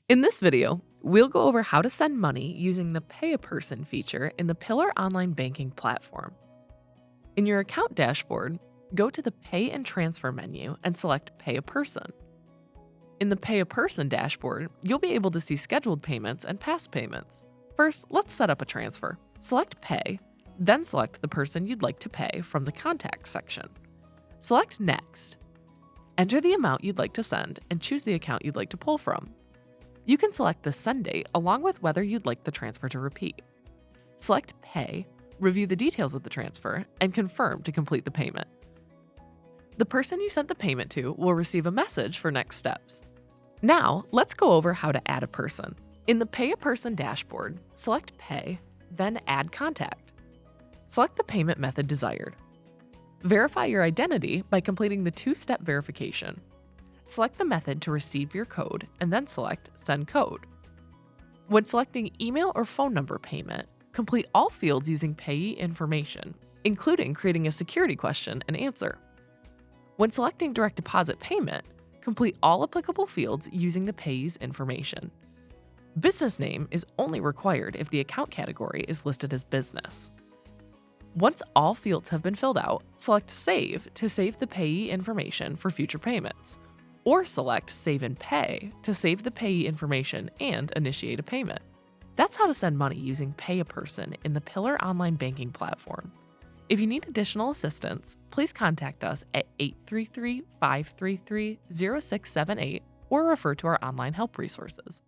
In this video, we'll go over how to send money using the Pay a Person feature in the Pillar online banking platform. In your account dashboard, go to the Pay and Transfer menu and select Pay a Person. In the Pay a Person dashboard, you'll be able to see scheduled payments and past payments. First, let's set up a transfer. Select Pay, then select the person you'd like to pay from the Contacts section. Select Next. Enter the amount you'd like to send and choose the account you'd like to pull from. You can select the send date along with whether you'd like the transfer to repeat. Select Pay, review the details of the transfer, and confirm to complete the payment. The person you sent the payment to will receive a message for next steps. Now, let's go over how to add a person. In the Pay a Person dashboard, select Pay, then Add Contact. Select the payment method desired. Verify your identity by completing the two-step verification. Select the method to receive your code and then select Send Code. When selecting email or phone number payment, complete all fields using payee information, including creating a security question and answer. When selecting direct deposit payment, complete all applicable fields using the payee's information. Business name is only required if the account category is listed as business. Once all fields have been filled out, select Save to save the payee information for future payments, or select Save and Pay to save the payee information and initiate a payment. That's how to send money using Pay a Person in the Pillar online banking platform. If you need additional assistance, please contact us at 833-533-0678 or refer to our online help resources.